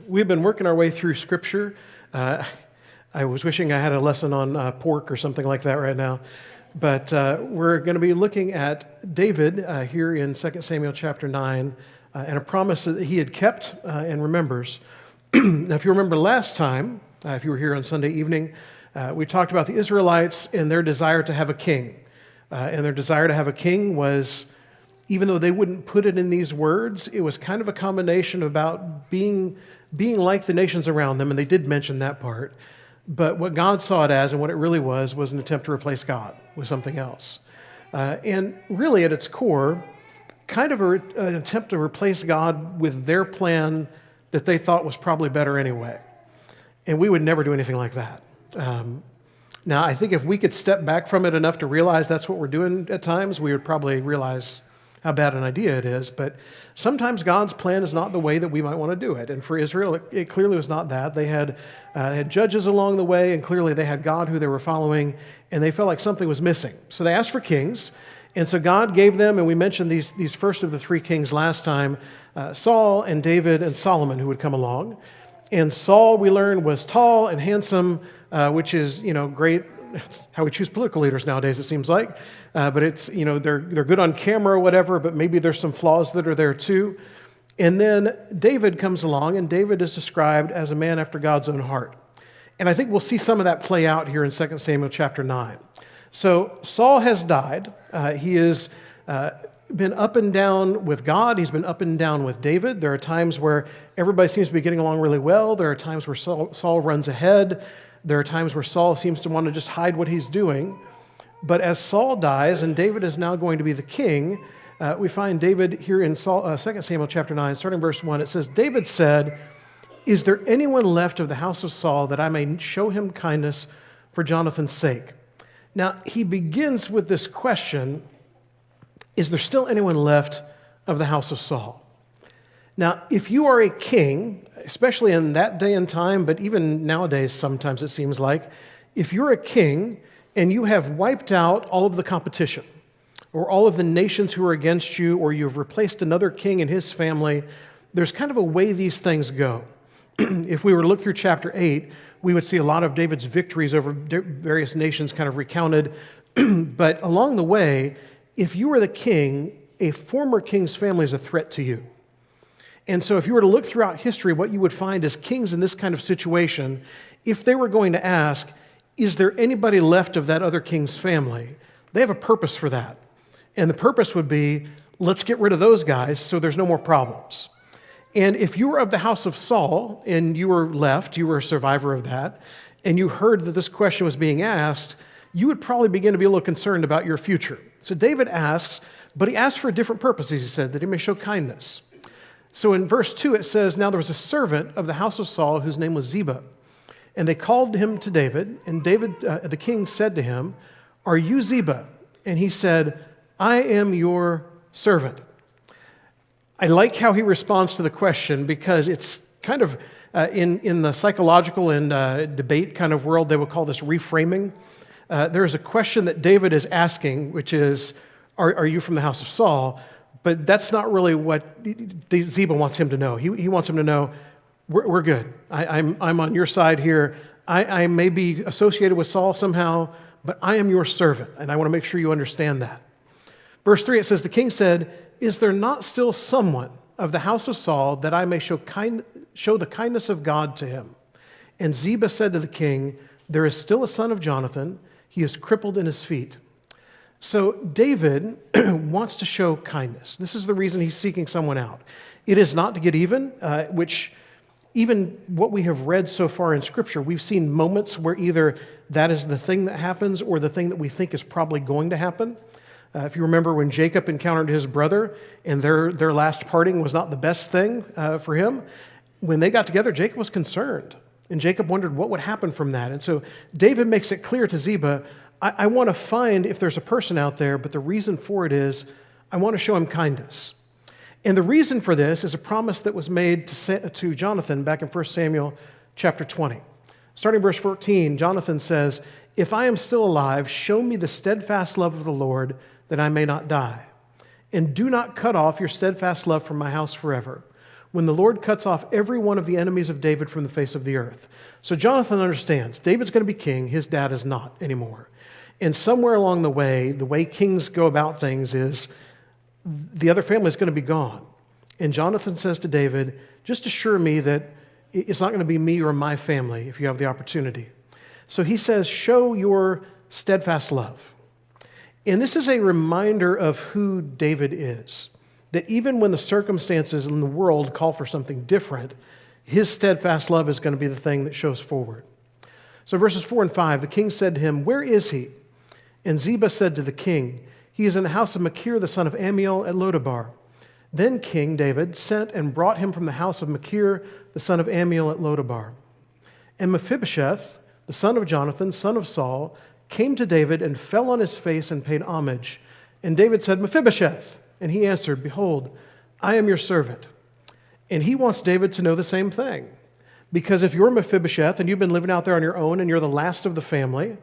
We've been working our way through Scripture. I was wishing I had a lesson on pork or something like that right now. But we're going to be looking at David here in 2 Samuel chapter 9 and a promise that he had kept and remembers. Now, if you remember last time, if you were here on Sunday evening, we talked about the Israelites and their desire to have a king. And their desire to have a king was, even though they wouldn't put it in these words, it was kind of a combination about being like the nations around them, and they did mention that part. But what God saw it as, and what it really was an attempt to replace God with something else. And really, at its core, kind of an attempt to replace God with their plan that they thought was probably better anyway. And we would never do anything like that. Now, I think if we could step back from it enough to realize that's what we're doing at times, we would probably realize how bad an idea it is. But sometimes God's plan is not the way that we might want to do it. And for Israel, it clearly was not that. They had judges along the way, and clearly they had God who they were following, and they felt like something was missing. So they asked for kings. And so God gave them, and we mentioned these first of the three kings last time, Saul and David and Solomon, who would come along. And Saul, we learned, was tall and handsome, which is, great. It's how we choose political leaders nowadays, it seems like. But it's, they're good on camera or whatever, but maybe there's some flaws that are there too. And then David comes along, and David is described as a man after God's own heart. And I think we'll see some of that play out here in 2 Samuel chapter 9. So Saul has died. He has been up and down with God. He's been up and down with David. There are times where everybody seems to be getting along really well. There are times where Saul runs ahead. There are times where Saul seems to want to just hide what he's doing. But as Saul dies, and David is now going to be the king, we find David here in 2 Samuel chapter 9, starting verse 1. It says, David said, "Is there anyone left of the house of Saul that I may show him kindness for Jonathan's sake?" Now, he begins with this question, is there still anyone left of the house of Saul? Now, if you are a king, especially in that day and time, but even nowadays sometimes it seems like, if you're a king and you have wiped out all of the competition, or all of the nations who are against you, or you've replaced another king and his family, there's kind of a way these things go. If we were to look through chapter 8, we would see a lot of David's victories over various nations kind of recounted. But along the way, if you were the king, a former king's family is a threat to you. And so if you were to look throughout history, what you would find is kings in this kind of situation, if they were going to ask, is there anybody left of that other king's family? They have a purpose for that. And the purpose would be, let's get rid of those guys so there's no more problems. And if you were of the house of Saul and you were left, you were a survivor of that, and you heard that this question was being asked, you would probably begin to be a little concerned about your future. So David asks, but he asks for a different purpose, he said, that he may show kindness. So in verse 2 it says, now there was a servant of the house of Saul whose name was Ziba. And they called him to David, and David, the king, said to him, "Are you Ziba?" And he said, "I am your servant." I like how he responds to the question because it's kind of, in the psychological and debate kind of world, they would call this reframing. There is a question that David is asking, which is, are you from the house of Saul? But that's not really what Ziba wants him to know. He wants him to know, we're good. I'm on your side here. I may be associated with Saul somehow, but I am your servant, and I want to make sure you understand that. Verse 3, it says, the king said, "Is there not still someone of the house of Saul that I may show the kindness of God to him?" And Ziba said to the king, "There is still a son of Jonathan. He is crippled in his feet." So David wants to show kindness. This is the reason he's seeking someone out. It is not to get even, which even what we have read so far in Scripture, we've seen moments where either that is the thing that happens or the thing that we think is probably going to happen. If you remember when Jacob encountered his brother and their last parting was not the best thing for him, when they got together, Jacob was concerned. And Jacob wondered what would happen from that. And so David makes it clear to Ziba, I want to find if there's a person out there, but the reason for it is I want to show him kindness. And the reason for this is a promise that was made to Jonathan back in 1 Samuel chapter 20. Starting verse 14, Jonathan says, "If I am still alive, show me the steadfast love of the Lord, that I may not die. And do not cut off your steadfast love from my house forever. when the Lord cuts off every one of the enemies of David from the face of the earth. So Jonathan understands David's going to be king, his dad is not anymore. And somewhere along the way kings go about things is the other family is going to be gone. And Jonathan says to David, just assure me that it's not going to be me or my family if you have the opportunity. So he says, show your steadfast love. And this is a reminder of who David is. That even when the circumstances in the world call for something different, his steadfast love is going to be the thing that shows forward. So verses 4 and 5, the king said to him, where is he? And Ziba said to the king, he is in the house of Machir, the son of Ammiel at Lodabar. Then King David sent and brought him from the house of Machir, the son of Ammiel at Lodabar. And Mephibosheth, the son of Jonathan, son of Saul, came to David and fell on his face and paid homage. And David said, Mephibosheth. And he answered, behold, I am your servant. And he wants David to know the same thing. Because if you're Mephibosheth and you've been living out there on your own and you're the last of the family,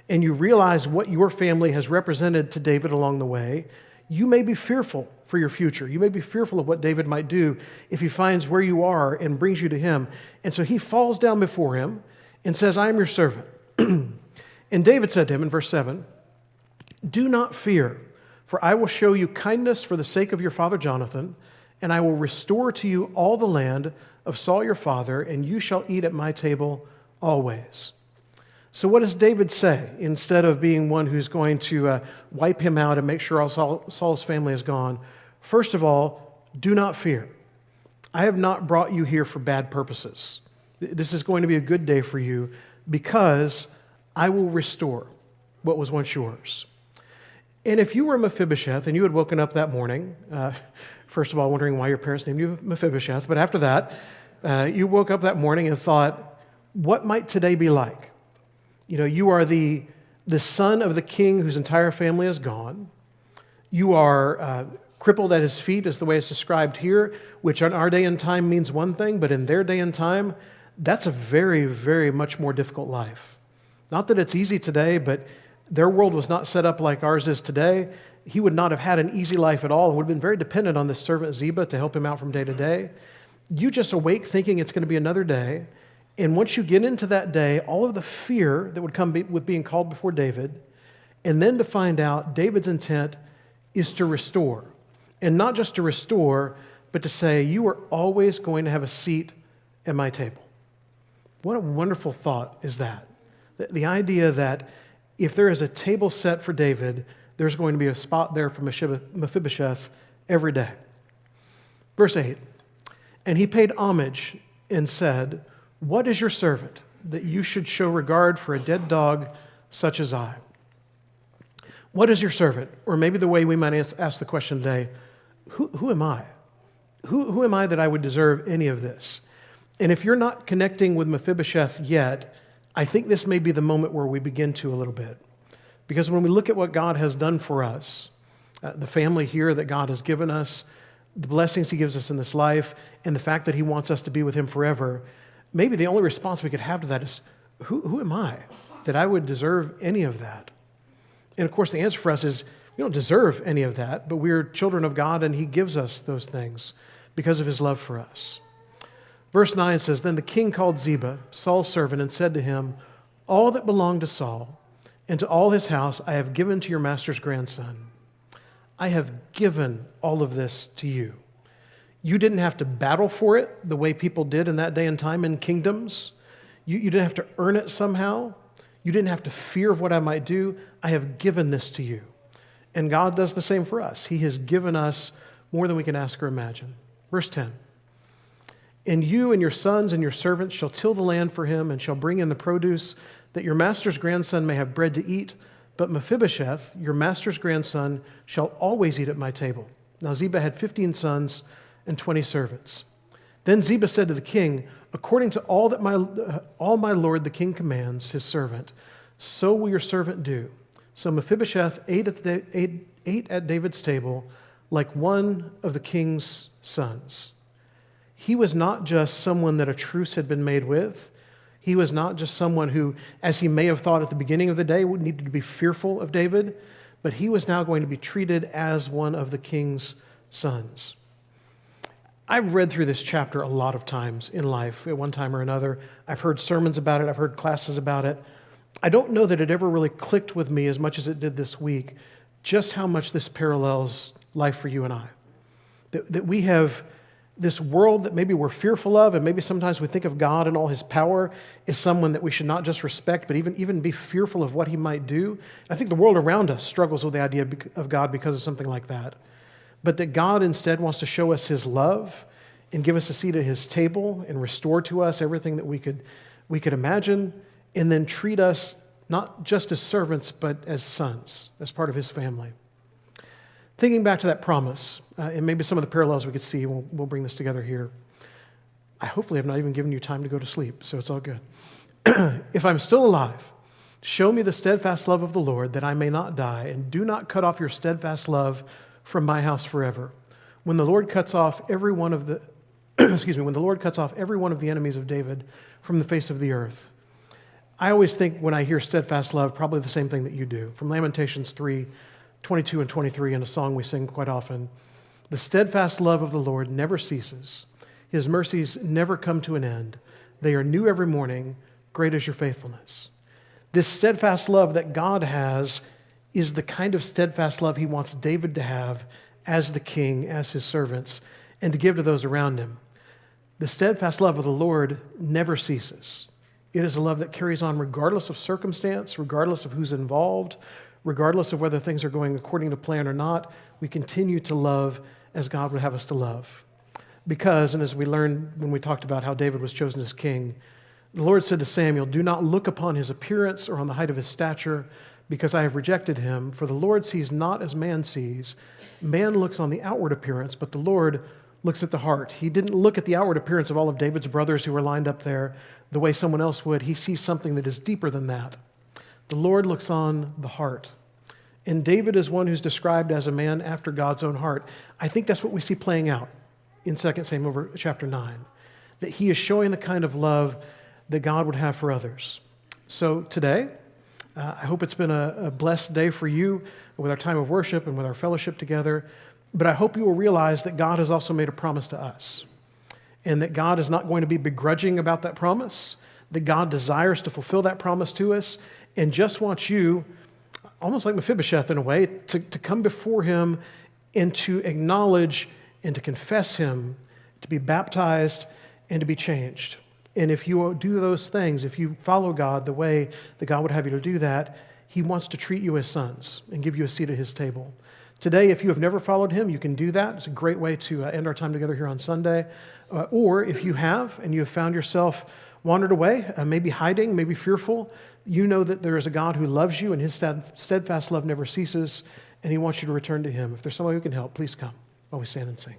and you realize what your family has represented to David along the way, you may be fearful for your future. You may be fearful of what David might do if he finds where you are and brings you to him. And so he falls down before him and says, I am your servant. And David said to him in verse 7, do not fear, for I will show you kindness for the sake of your father Jonathan, and I will restore to you all the land of Saul your father, and you shall eat at my table always. So what does David say instead of being one who's going to wipe him out and make sure all Saul's family is gone? First of all, do not fear. I have not brought you here for bad purposes. This is going to be a good day for you because I will restore what was once yours. And if you were Mephibosheth and you had woken up that morning, first of all, wondering why your parents named you Mephibosheth, but after that, you woke up that morning and thought, what might today be like? You know, you are the son of the king whose entire family is gone. You are crippled at his feet, is the way it's described here, which on our day and time means one thing, but in their day and time, that's a very, very much more difficult life. Not that it's easy today, but their world was not set up like ours is today. He would not have had an easy life at all and would have been very dependent on this servant Ziba to help him out from day to day. You just awake thinking it's going to be another day. And once you get into that day, all of the fear that would come with being called before David, and then to find out David's intent is to restore. And not just to restore, but to say, you are always going to have a seat at my table. What a wonderful thought is that. The idea that if there is a table set for David, there's going to be a spot there for Mephibosheth every day. Verse 8, and he paid homage and said, what is your servant that you should show regard for a dead dog such as I? What is your servant? Or maybe the way we might ask the question today, who am I? Who am I that I would deserve any of this? And if you're not connecting with Mephibosheth yet, I think this may be the moment where we begin to a little bit. Because when we look at what God has done for us, the family here that God has given us, the blessings he gives us in this life, and the fact that he wants us to be with him forever, maybe the only response we could have to that is, who am I that I would deserve any of that? And of course, the answer for us is, we don't deserve any of that, but we're children of God, and he gives us those things because of his love for us. Verse 9 says, then the king called Ziba, Saul's servant, and said to him, all that belonged to Saul and to all his house I have given to your master's grandson. I have given all of this to you. You didn't have to battle for it the way people did in that day and time in kingdoms. You didn't have to earn it somehow. You didn't have to fear of what I might do. I have given this to you. And God does the same for us. He has given us more than we can ask or imagine. Verse 10. And you and your sons and your servants shall till the land for him and shall bring in the produce, that your master's grandson may have bread to eat. But Mephibosheth, your master's grandson, shall always eat at my table. Now Ziba had 15 sons and 20 servants. Then Ziba said to the king, according to all that all my lord the king commands his servant, so will your servant do. So Mephibosheth ate at David's table like one of the king's sons. He was not just someone that a truce had been made with. He was not just someone who, as he may have thought at the beginning of the day, needed to be fearful of David, but he was now going to be treated as one of the king's sons. I've read through this chapter a lot of times in life at one time or another. I've heard sermons about it. I've heard classes about it. I don't know that it ever really clicked with me as much as it did this week, just how much this parallels life for you and I. That we have this world that maybe we're fearful of, and maybe sometimes we think of God and all his power as someone that we should not just respect, but even be fearful of what he might do. I think the world around us struggles with the idea of God because of something like that. But that God instead wants to show us his love and give us a seat at his table and restore to us everything that we could imagine, and then treat us not just as servants, but as sons, as part of his family. Thinking back to that promise, and maybe some of the parallels we could see, we'll bring this together here. I hopefully have not even given you time to go to sleep, so it's all good. If I'm still alive, show me the steadfast love of the Lord, that I may not die, and do not cut off your steadfast love from my house forever. When the Lord cuts off every one of the, when the Lord cuts off every one of the enemies of David from the face of the earth. I always think when I hear steadfast love, probably the same thing that you do. From Lamentations 3:22 and 23, in a song we sing quite often. The steadfast love of the Lord never ceases. His mercies never come to an end. They are new every morning. Great is your faithfulness. This steadfast love that God has is the kind of steadfast love he wants David to have as the king, as his servants, and to give to those around him. The steadfast love of the Lord never ceases. It is a love that carries on regardless of circumstance, regardless of who's involved, regardless of whether things are going according to plan or not. We continue to love as God would have us to love. Because, and as we learned when we talked about how David was chosen as king, the Lord said to Samuel, "Do not look upon his appearance or on the height of his stature, because I have rejected him. For the Lord sees not as man sees. Man looks on the outward appearance, but the Lord looks at the heart." He didn't look at the outward appearance of all of David's brothers who were lined up there the way someone else would. He sees something that is deeper than that. The Lord looks on the heart. And David is one who's described as a man after God's own heart. I think that's what we see playing out in 2 Samuel chapter 9, that he is showing the kind of love that God would have for others. So today, I hope it's been a blessed day for you with our time of worship and with our fellowship together. But I hope you will realize that God has also made a promise to us, and that God is not going to be begrudging about that promise, that God desires to fulfill that promise to us, and just wants you, almost like Mephibosheth in a way, to come before him and to acknowledge and to confess him, to be baptized and to be changed. And if you do those things, if you follow God the way that God would have you to do that, he wants to treat you as sons and give you a seat at his table. Today, if you have never followed him, you can do that. It's a great way to end our time together here on Sunday. Or if you have, and you have found yourself wandered away, maybe hiding, maybe fearful, you know that there is a God who loves you, and his steadfast love never ceases, and he wants you to return to him. If there's someone who can help, please come while we stand and sing.